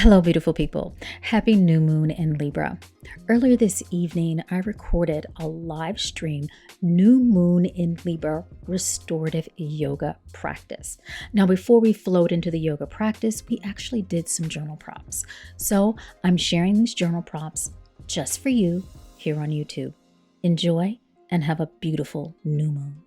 Hello, beautiful people. Happy new moon in Libra. Earlier this evening, I recorded a live stream new moon in Libra restorative yoga practice. Now, before we flowed into the yoga practice, we actually did some journal prompts. So I'm sharing these journal prompts just for you here on YouTube. Enjoy and have a beautiful new moon.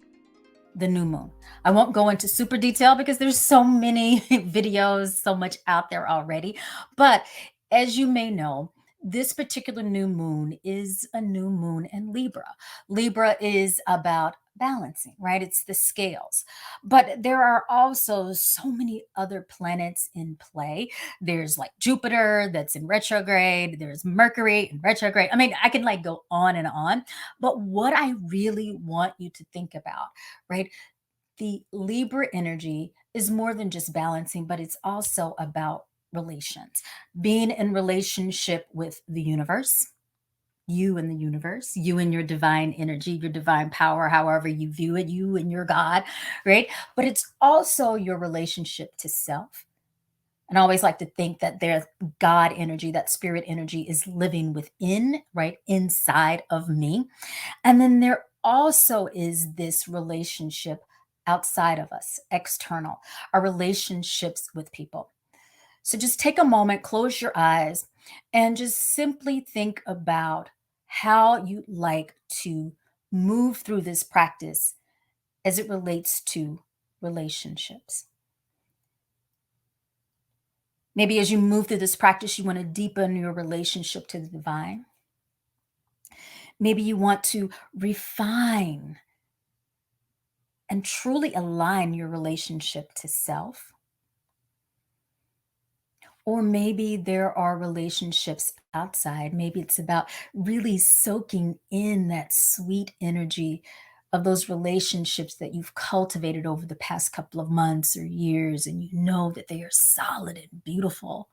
The new moon. I won't go into super detail because there's so many videos, so much out there already. But as you may know, this particular new moon is a new moon in Libra. Libra is about balancing, right? It's the scales. But there are also so many other planets in play. There's like Jupiter that's in retrograde, there's Mercury in retrograde. I mean, I can like go on and on. But what I really want you to think about, right? The Libra energy is more than just balancing, but it's also about relations, being in relationship with the universe, you and the universe, you and your divine energy, your divine power, however you view it, you and your God, right? But it's also your relationship to self. And I always like to think that there's God energy, that spirit energy is living within, right, inside of me. And then there also is this relationship outside of us, external, our relationships with people. So just take a moment, close your eyes, and just simply think about how you'd like to move through this practice as it relates to relationships. Maybe as you move through this practice, you want to deepen your relationship to the divine. Maybe you want to refine and truly align your relationship to self. Or maybe there are relationships outside. Maybe it's about really soaking in that sweet energy of those relationships that you've cultivated over the past couple of months or years, and you know that they are solid and beautiful.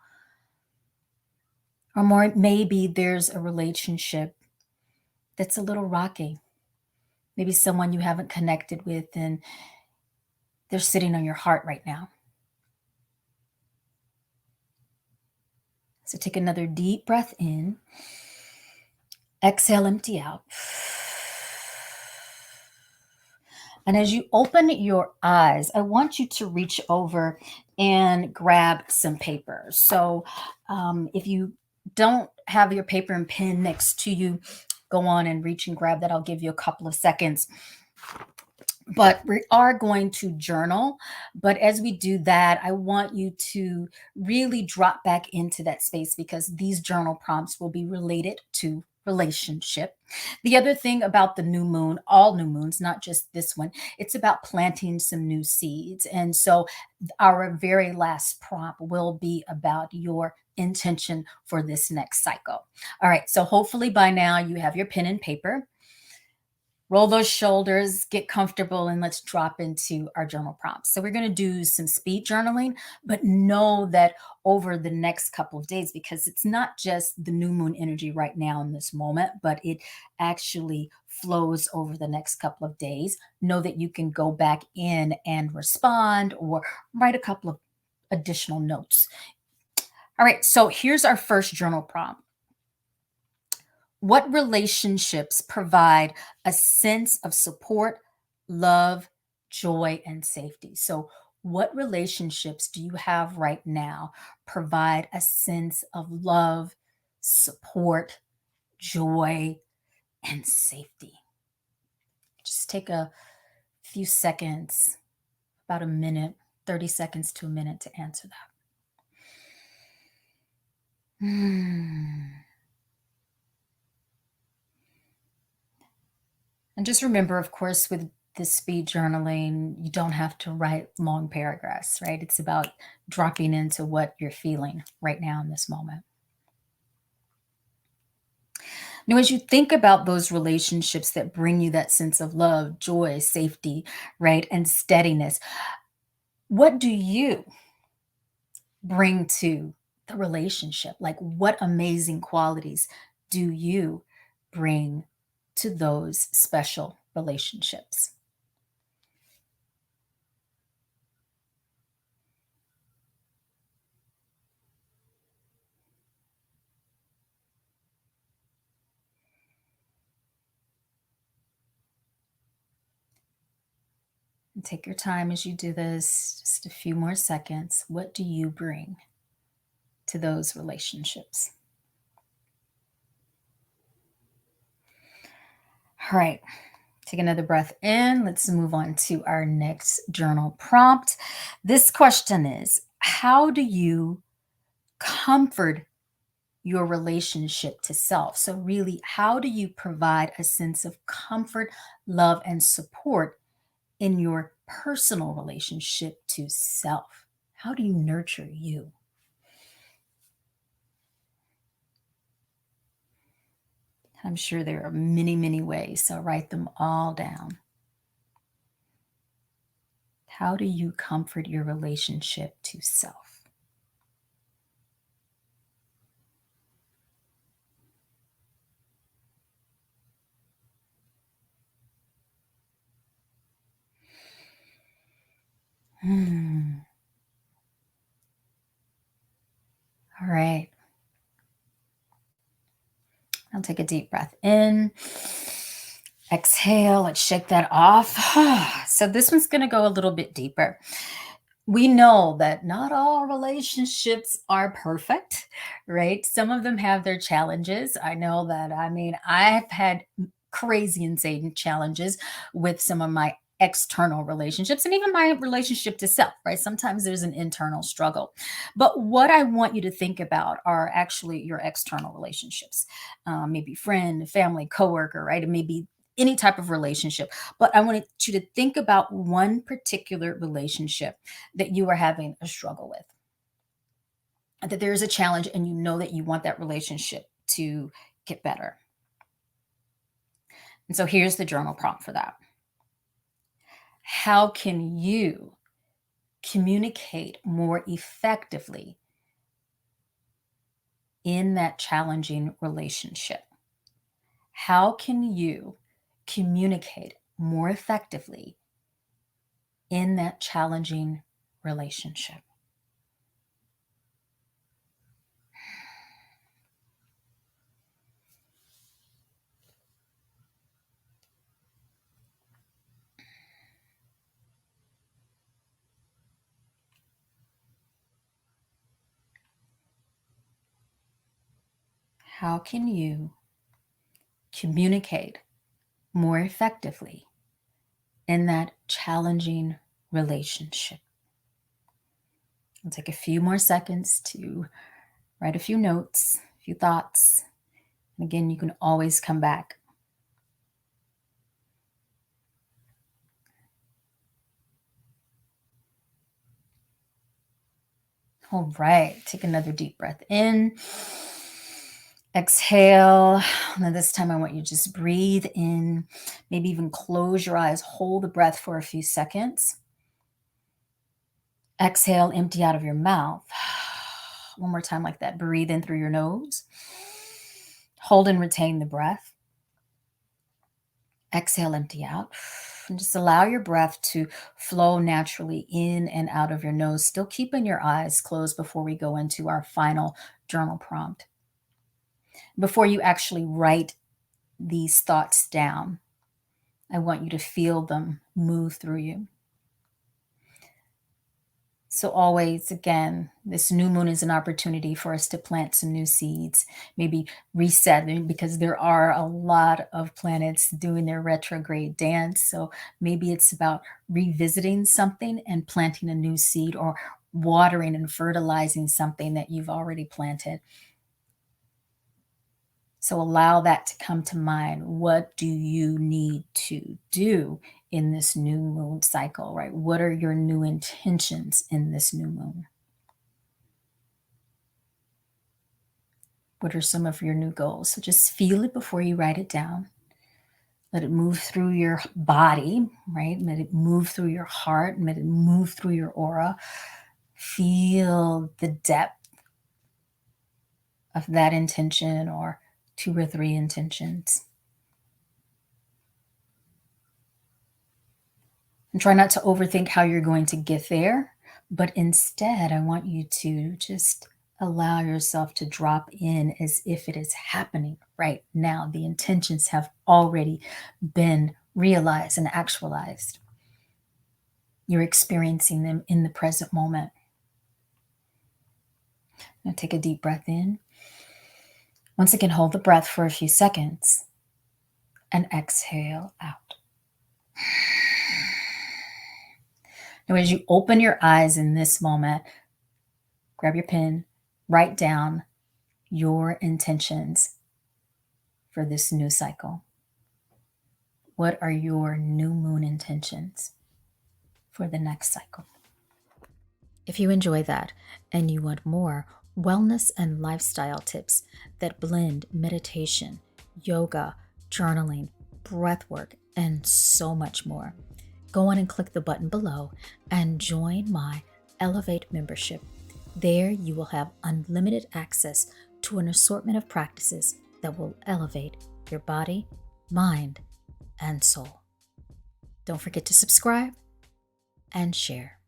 Or more, maybe there's a relationship that's a little rocky. Maybe someone you haven't connected with and they're sitting on your heart right now. So take another deep breath in. Exhale, empty out. And as you open your eyes, I want you to reach over and grab some paper. So if you don't have your paper and pen next to you, go on and reach and grab that. I'll give you a couple of seconds. But we are going to journal. But as we do that, I want you to really drop back into that space because these journal prompts will be related to relationship. The other thing about the new moon, all new moons, not just this one, it's about planting some new seeds. And so our very last prompt will be about your intention for this next cycle. All right. So hopefully by now you have your pen and paper. Roll those shoulders, get comfortable, and let's drop into our journal prompts. So, we're going to do some speed journaling, but know that over the next couple of days, because it's not just the new moon energy right now in this moment, but it actually flows over the next couple of days. Know that you can go back in and respond or write a couple of additional notes. All right, so here's our first journal prompt. What relationships provide a sense of support, love, joy, and safety? So, what relationships do you have right now provide a sense of love, support, joy, and safety? Just take a few seconds, about a minute, 30 seconds to a minute to answer that. And just remember, of course, with this speed journaling, you don't have to write long paragraphs, right? It's about dropping into what you're feeling right now in this moment. Now, as you think about those relationships that bring you that sense of love, joy, safety, right, and steadiness, what do you bring to the relationship? Like, what amazing qualities do you bring to those special relationships? Take your time as you do this, just a few more seconds. What do you bring to those relationships? All right, take another breath in. Let's move on to our next journal prompt. This question is: how do you comfort your relationship to self? So, really, how do you provide a sense of comfort, love, and support in your personal relationship to self? How do you nurture you? I'm sure there are many, many ways, so write them all down. How do you comfort your relationship to self? Hmm. All right. I'll take a deep breath in. Exhale. Let's shake that off. So, this one's going to go a little bit deeper. We know that not all relationships are perfect, right? Some of them have their challenges. I know that. I mean, I've had crazy, insane challenges with some of my external relationships and even my relationship to self, right? Sometimes there's an internal struggle. But what I want you to think about are actually your external relationships, maybe friend, family, coworker, right? It may be any type of relationship. But I wanted you to think about one particular relationship that you are having a struggle with, that there is a challenge, and you know that you want that relationship to get better. And so here's the journal prompt for that. How can you communicate more effectively in that challenging relationship? How can you communicate more effectively in that challenging relationship? How can you communicate more effectively in that challenging relationship? I'll take a few more seconds to write a few notes, a few thoughts. And again, you can always come back. All right, take another deep breath in. Exhale. And then this time, I want you to just breathe in, maybe even close your eyes, hold the breath for a few seconds. Exhale, empty out of your mouth. One more time, like that. Breathe in through your nose. Hold and retain the breath. Exhale, empty out. And just allow your breath to flow naturally in and out of your nose, still keeping your eyes closed before we go into our final journal prompt. Before you actually write these thoughts down, I want you to feel them move through you. So, always, again, this new moon is an opportunity for us to plant some new seeds, maybe reset, because there are a lot of planets doing their retrograde dance. So, maybe it's about revisiting something and planting a new seed, or watering and fertilizing something that you've already planted. So allow that to come to mind. What do you need to do in this new moon cycle, right? What are your new intentions in this new moon? What are some of your new goals? So just feel it before you write it down. Let it move through your body, right? Let it move through your heart. Let it move through your aura. Feel the depth of that intention, or two or three intentions. And try not to overthink how you're going to get there, but instead, I want you to just allow yourself to drop in as if it is happening right now. The intentions have already been realized and actualized. You're experiencing them in the present moment. Now take a deep breath in. Once again, hold the breath for a few seconds and exhale out. Now, as you open your eyes in this moment, grab your pen, write down your intentions for this new cycle. What are your new moon intentions for the next cycle? If you enjoy that and you want more wellness and lifestyle tips that blend meditation, yoga, journaling, breath work, and so much more, go on and click the button below and join my Elevate membership. There you will have unlimited access to an assortment of practices that will elevate your body, mind, and soul. Don't forget to subscribe and share.